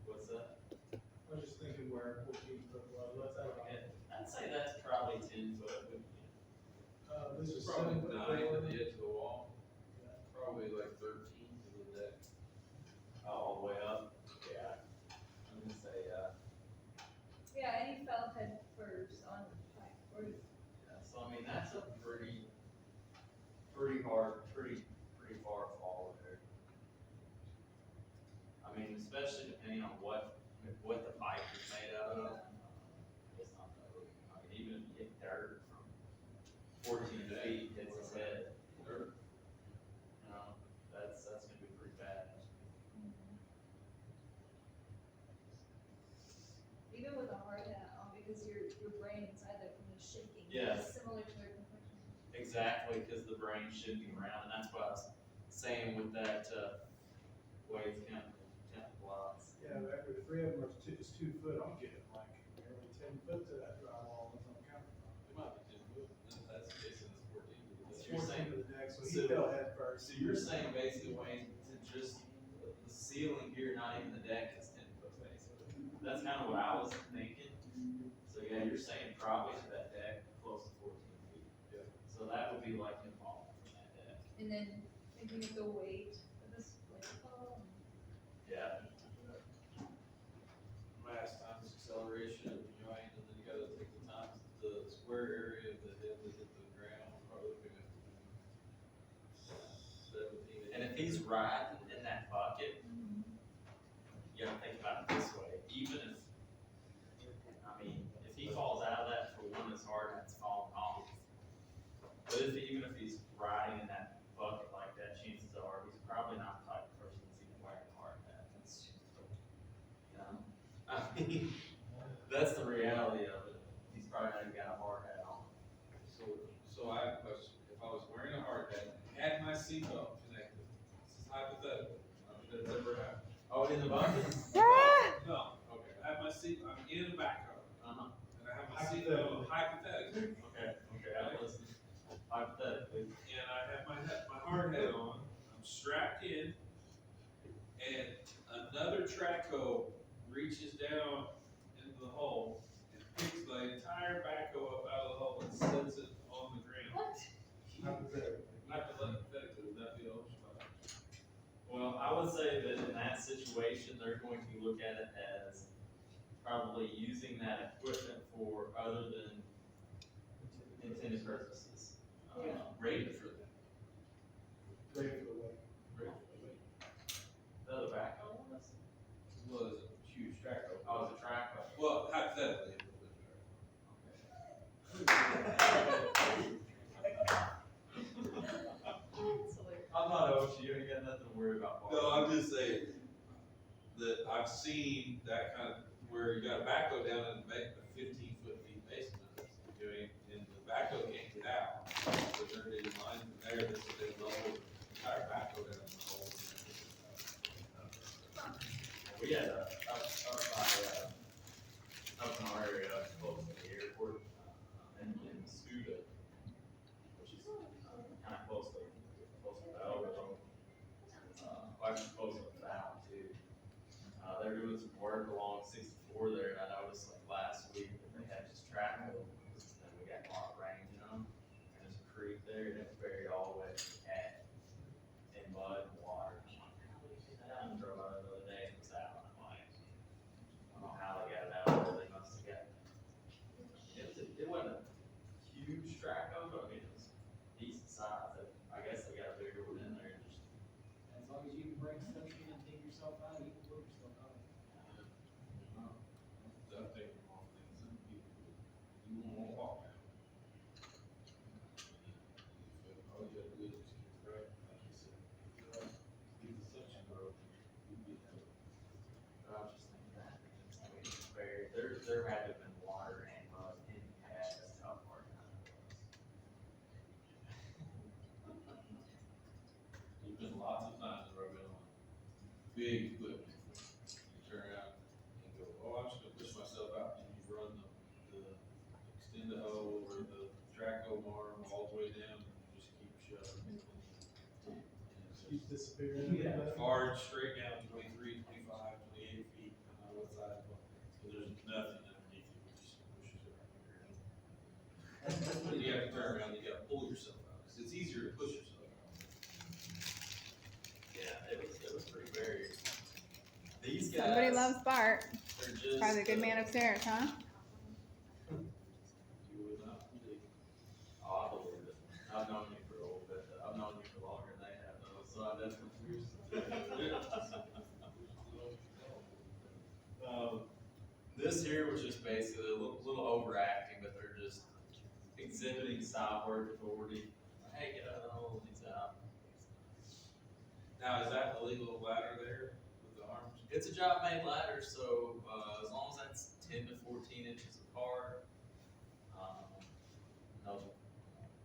what's that?
I was just thinking where 14 foot was, what's that about?
I'd say that's probably 10 foot. But,
This is
Probably
7 foot.
9 to the edge of the wall, probably like 13 to the deck.
all the way up. Yeah. I'm gonna say,
Yeah, and he fell head first on the pipe, or
yeah. So I mean, that's a pretty hard, pretty far fall there. I mean, especially depending on what the pipe is made out of. It's not that really, I mean, even if you get dirt from 14 feet, hits his head,
Dirt.
you know, that's gonna be pretty bad.
even with a hard hat on, because your brain inside there kind of shaking.
Yeah.
It's similar to their concussion.
Exactly, because the brain's shifting around, and that's what I was saying with that, wave chemical loss.
Yeah, but after the 3 of them is 2 foot, I'm getting like nearly 10 foot to that drywall that's on the countertop.
It might be 10 foot, and if that's the case, then it's 14 to the
It's
deck.
You're
14
saying-
to the deck, so he
so-
fell head first.
So you're saying basically, Wayne, to just, the ceiling here, not even the deck, is 10 foot basically. That's kind of what I was thinking. So yeah, you're saying probably to that deck, close to 14 feet.
Yeah.
So that would be like him falling from that deck.
And then thinking of the weight of this, like, oh.
Yeah.
Mass times acceleration of the joint, and then you gotta take the times, the square area of the head that hit the ground, probably looking at 17.
And if he's riding in that bucket, you gotta think about it this way, even if, I mean, if he falls out of that, for one, his hard hat's falling off. But even if he's riding in that bucket like that, chances are, he's probably not the type of person that's even wearing a hard hat. You know? I mean, that's the reality of it. He's probably not even got a hard hat on.
So I have a question, if I was wearing a hard hat, had my seatbelt connected, this is hypothetical, I don't know if that's ever happened.
Oh, in the bucket?
No, okay, I have my seat, I'm in the back of it,
Uh-huh.
and I have my seatbelt hypothetically,
Okay, I'm listening. Hypothetically.
and I have my hard hat on, I'm strapped in, and another trackhoe reaches down into the hole and picks the entire backhoe up out of the hole and sets it on the ground.
What?
Hypothetically.
Hypothetically, would that be OSHA?
Well, I would say that in that situation, they're going to look at it as probably using that equipment for other than intended purposes. Rated for that.
Ready for the weight.
Rated for the weight. The other backhoe one, that's,
Well, it's a huge trackhoe.
oh, it's a track.
Well, hypothetically, it would be a
That's hilarious.
I'm not OSHA, you ain't got nothing to worry about.
trackhoe. No, I'm just saying that I've seen that kind of, where you got a backhoe down in a 15-foot deep basement, doing, and the backhoe can't get out. So there is lines in there that they level the entire backhoe down in the hole.
We had up in our area, close to the airport, in Scuda, which is kind of close to Belleville. Actually close to the town too. They're doing some work along 64 there, and I noticed like last week that they had just track holes, and we got a lot of rain, you know? And there's a creek there, and it's buried all the way to the cat in mud and water. I'm like, how did they get that out? I drove out the other day, and it was out, and I'm like, I don't know how they got it out, but they must have got it. It wasn't a huge track hole, but I mean, it was decent size. I guess they got a bigger one in there. Just,
As long as you can bring stuff in and dig yourself out, you can put yourself out.
big equipment. You turn around and go, oh, I'm just gonna push myself out, and you run the extend the hoe or the track hoe arm all the way down, and you just keep shoving. And it's
Keep
just
disappearing.
far straight down 23, 25, 28 feet, I don't know what side, but there's nothing underneath you, it just pushes it right there. Then you have to turn around, you gotta pull yourself out, because it's easier to push yourself out.
Yeah, it was pretty varied. These guys.
Somebody loves Bart.
They're just.
Probably a good man upstairs, huh?
You would not believe.
Oh, I believe it. I've known you for a little bit. I've known you for longer than they have, though, so I definitely. This here was just basically a little overacting, but they're just exhibiting stop work authority. Hey, get out of the hole, he's out.
Now, is that the legal ladder there with the arms?
It's a job made ladder, so as long as that's 10 to 14 inches apart, no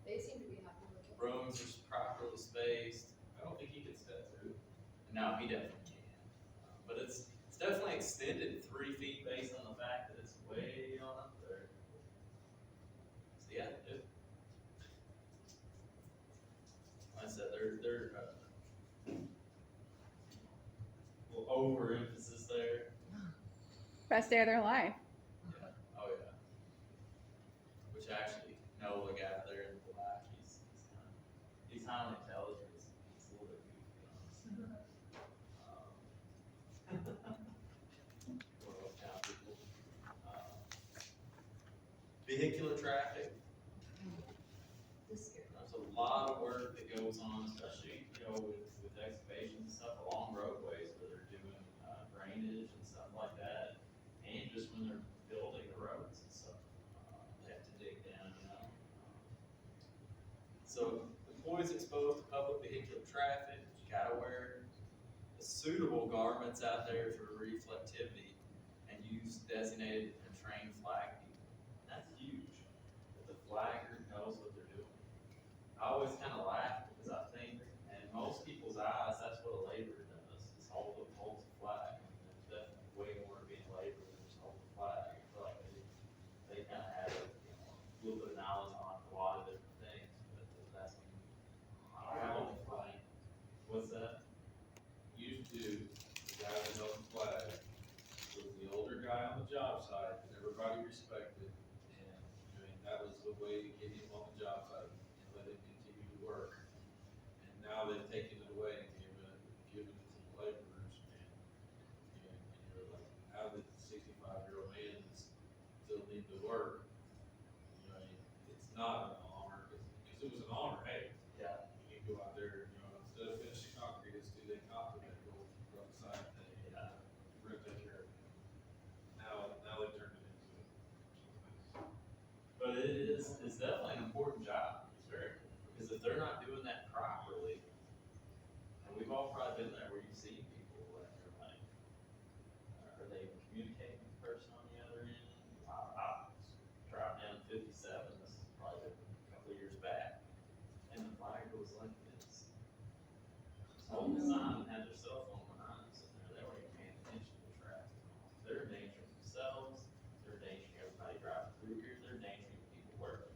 They seem to be happy with it.
rooms are properly spaced.
I don't think he can step through.
No, he definitely can. But it's definitely extended 3 feet based on the fact that it's way on up there. So yeah, like I said, they're a little overemphasis there.
Best day of their life.
Yeah. Oh yeah. Which actually, no, the guy there in the black, he's highly intelligent. He's a little bit goofy, honestly. One of those kind of people. Vehicular traffic.
This is scary.
There's a lot of work that goes on, especially, with excavations and stuff along roadways where they're doing drainage and stuff like that. And just when they're building the roads and stuff, they have to dig down. So employees exposed to public vehicular traffic, you gotta wear suitable garments out there for reflectivity and use designated and trained flag people. That's huge. That the flagger knows what they're doing. I always kind of laugh because I think, in most people's eyes, that's what a laborer does, is holds a flag. And there's definitely way more to being a laborer than just hold a flag. I feel like they kind of have a little bit of knowledge on a lot of different things, but that's I don't know, flag. What's that?
Used to, the guy that held the flag was the older guy on the job site that everybody respected. And, that was the way to get him on the job site and let him continue to work. And now they've taken it away and given it to the laborers. And you're like, how did the 65-year-old man still need to work? It's not an honor, because it was an honor, hey,
Yeah.
you can go out there, instead of finishing concrete, it's do they concrete, go run the side, they, we're gonna take care of it. Now they turned it into something.
But it's definitely an important job. It's very important. Because if they're not doing that properly, and we've all probably been there where you've seen people that are like, are they even communicating with the person on the other end? I was driving down 57, this is probably a couple of years back, and the flagger was like this. Holding the sign and had their cell phone behind them, sitting there, they weren't even paying attention to the traffic. They're endangering themselves, they're endangering everybody driving through here, they're endangering the people working.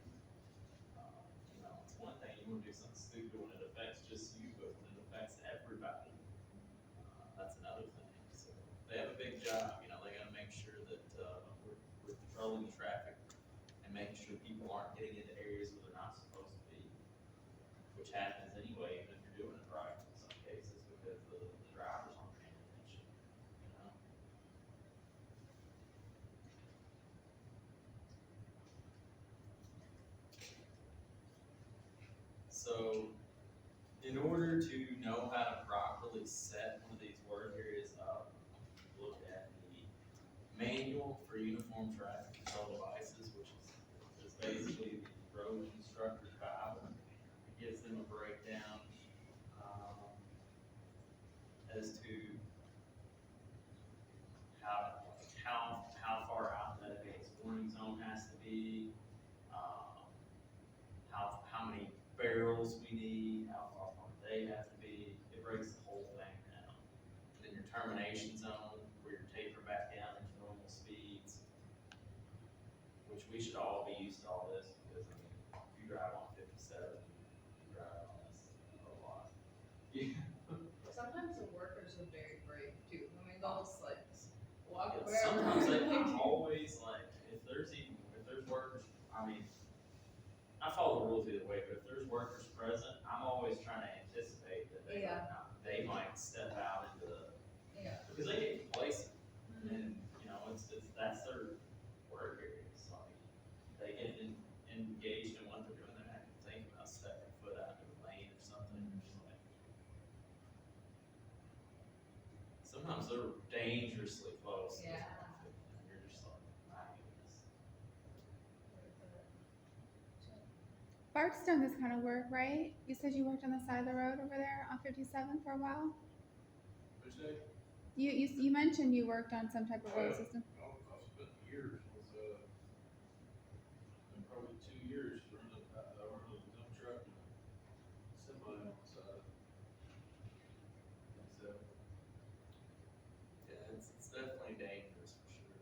It's one thing, you wanna do something stupid when it affects just you, but when it affects everybody, that's another thing. So, they have a big job, they gotta make sure that, we're controlling the traffic and making sure people aren't getting into areas where they're not supposed to be. Which happens anyway, even if you're doing it right in some cases, because the drivers aren't paying attention. So, in order to know how to properly set one of these work areas up, look at the manual for uniform traffic control devices, which is basically the road instructor's Bible. It gives them a breakdown as to how far out that advanced warning zone has to be, how many barrels we need, how far apart they have to be. It breaks the whole thing down. Then your termination zone where you're tapering back down into normal speeds, which we should all be used to all this, because, I mean, if you drive on 57, you drive on this a lot. Yeah.
Sometimes the workers are very brave too. I mean, they'll just like walk
Yeah,
wherever.
sometimes I'm always like, if there's workers, I mean, I follow the rules either way, but if there's workers present, I'm always trying to anticipate that they might step out into the,
Yeah.
because they get complacent, and, that's their work area, so I mean, they get engaged in what they're doing, they're not even thinking about stepping foot out into the lane or something, just like. Sometimes they're dangerously close. to
Yeah.
traffic, and you're just like, my goodness.
Bart's done this kind of work, right? You said you worked on the side of the road over there on 57 for a while.
What'd you say?
You mentioned you worked on some type of road system.
I've spent years with, probably 2 years running a dump truck and semi on the side. So,
Yeah, it's definitely dangerous for sure.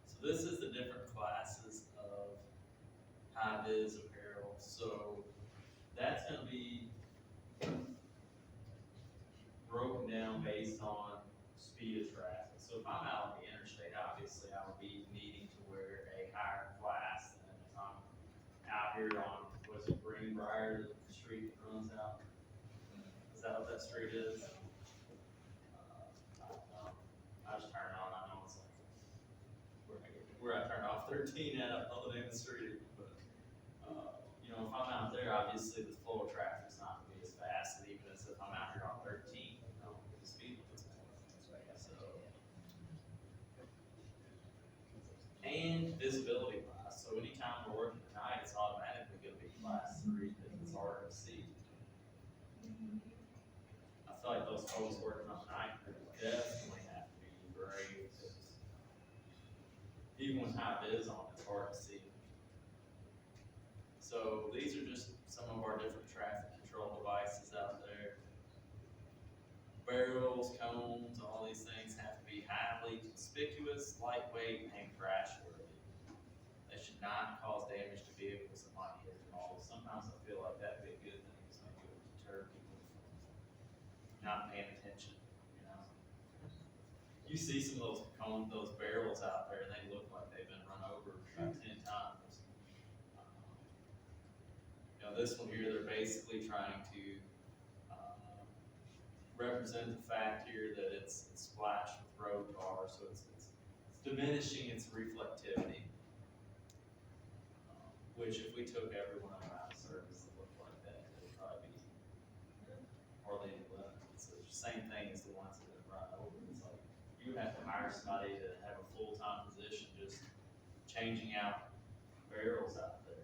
So this is the different classes of high-vis apparel. So that's gonna be broken down based on speed of traffic. So if I'm out on the interstate, obviously I would be needing to wear a higher class than if I'm out here on, was it Greenbrier, the street that runs out? Is that what that street is? I don't know. I just turn on, I know it's like, where I turn off 13 at, I don't know the name of the street, but, if I'm out there, obviously the flow of traffic's not gonna be as fast, and even as if I'm out here on 13, the speed limit's more. So. And visibility wise, so anytime we're working at night, it's automatically gonna be class 3, because it's harder to see. I feel like those folks working on night definitely have to be brave, because even with high vis on, it's hard to see. So these are just some of our different traffic control devices out there. Barrels, cones, all these things have to be highly conspicuous, lightweight, and crash worthy. They should not cause damage to vehicles that might hit them all. Sometimes I feel like that'd be a good thing, because maybe it would deter people from not paying attention, You see some of those barrels out there, and they look like they've been run over about 10 times. This one here, they're basically trying to represent the fact here that it's splashed with road tar, so it's diminishing its reflectivity. Which, if we took every one of them out of service that looked like that, it would probably be hardly any left. It's the same thing as the ones that have run over. It's like you would have to hire somebody to have a full-time position just changing out barrels out there.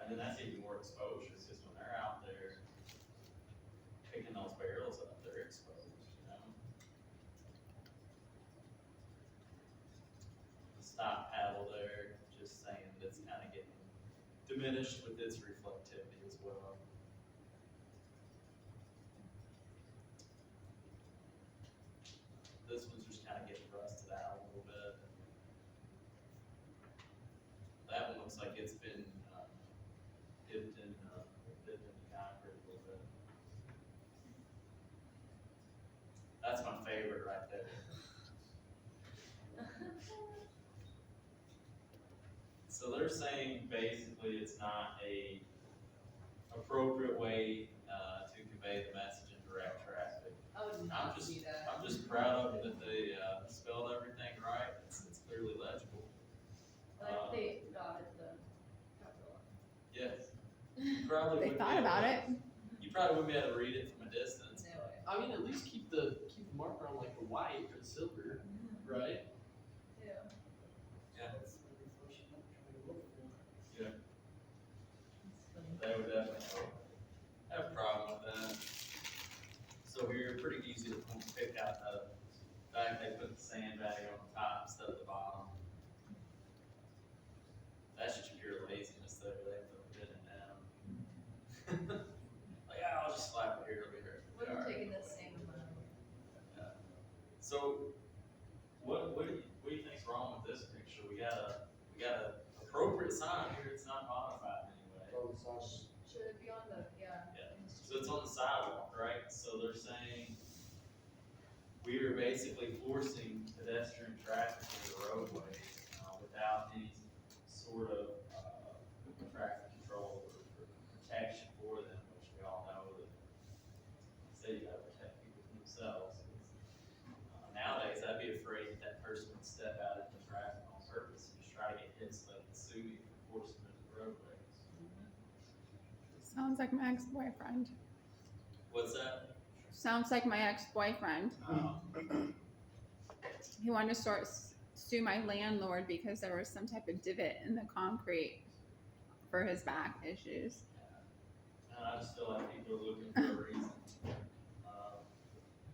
And then that's even more exposure, because when they're out there picking those barrels up, they're exposed, The stop paddle there, just saying that's kind of getting diminished with its reflectivity as well. This one's just kind of getting rusted out a little bit. That one looks like it's been dipped in concrete a little bit. That's my favorite right there. So they're saying basically it's not a appropriate way to convey the message in direct traffic.
I would not see that.
I'm just proud of it that they spelled everything right. It's clearly legible.
Like they dotted the capital.
Yes. You probably
They
wouldn't
thought
be able
about
to-
it.
You probably wouldn't be able to read it from a distance.
No way.
I mean, at least keep the marker on like the white or the silver, right?
Yeah.
That's what they force you to try to look for.
Yeah. They would definitely have a problem with that. So here, pretty easy to pick out the fact they put the sandbag on the top instead of the bottom. That's just pure laziness there, they put it down. Like, I'll just slap it So, what do you think's wrong with this picture? We got a appropriate sign here, it's not modified in any way.
Should it be on the, yeah.
Yeah. So it's on the sidewalk, right? So they're saying we are basically forcing pedestrian traffic into the roadway without any sort of traffic control or protection for them, which we all know that say you gotta protect people from themselves. Nowadays, I'd be afraid that that person would step out into traffic on purpose and just try to get hit so they can sue me for forcing them into the roadways.
Sounds like my ex-boyfriend.
What's that?
Sounds like my ex-boyfriend. He wanted to sue my landlord because there was some type of divot in the concrete for his back issues.
I just feel like people are looking for a reason.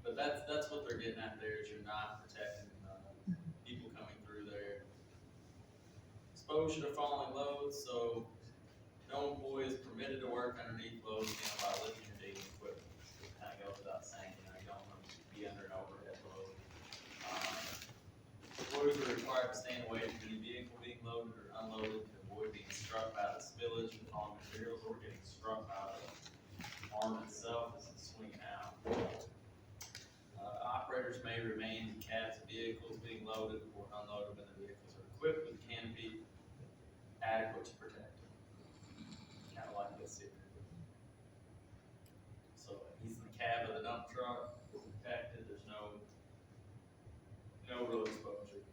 But that's what they're getting at there, is you're not protecting people coming through there. Exposure to falling loads, so no employee is permitted to work underneath loads by lifting or digging equipment. So it kind of goes without saying, you don't want to be under an overhead load. Employees are required to stand away from any vehicle being loaded or unloaded to avoid being struck by the spillage of falling materials or getting struck by the arm itself as it's swinging out. Operators may remain in cabs of vehicles being loaded or unloaded when the vehicles are equipped with canopy adequate to protect them. Kind of like this here. So he's in the cab of the dump truck, protected, there's no road exposure.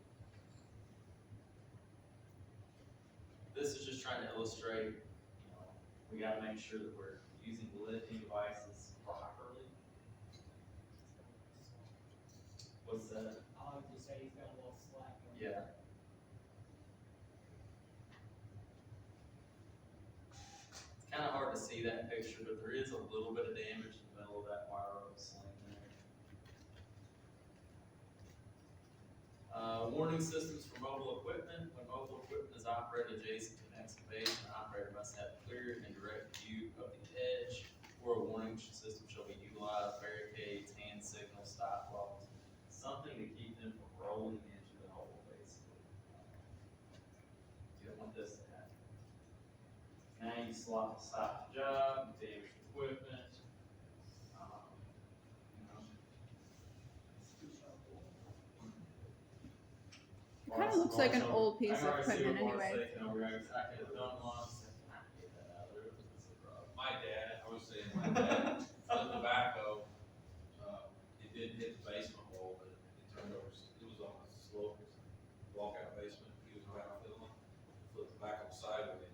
This is just trying to illustrate, we gotta make sure that we're using the lifting devices properly. What's that?
I like to say he's got a little slack on.
Yeah. It's kind of hard to see that picture, but there is a little bit of damage in the middle of that wire rope sling there. Warning systems for mobile equipment. When mobile equipment is operated adjacent to an excavation, the operator must have clear and direct view of the edge, or a warning system shall be utilized, barricades, hand signals, stop logs, something to keep them from rolling into the hole, basically. You don't want this to happen. Now you stop the job, damage equipment.
It kind of looks like an old piece of equipment
anyway.
anyway.
I could have done once, and I get that out of there, but it's a problem.
My dad, I was saying, my dad, the tobacco, it did hit the basement wall, but it turned over, it was on a slope, walkout basement, he was around filling, flipped back on sideways,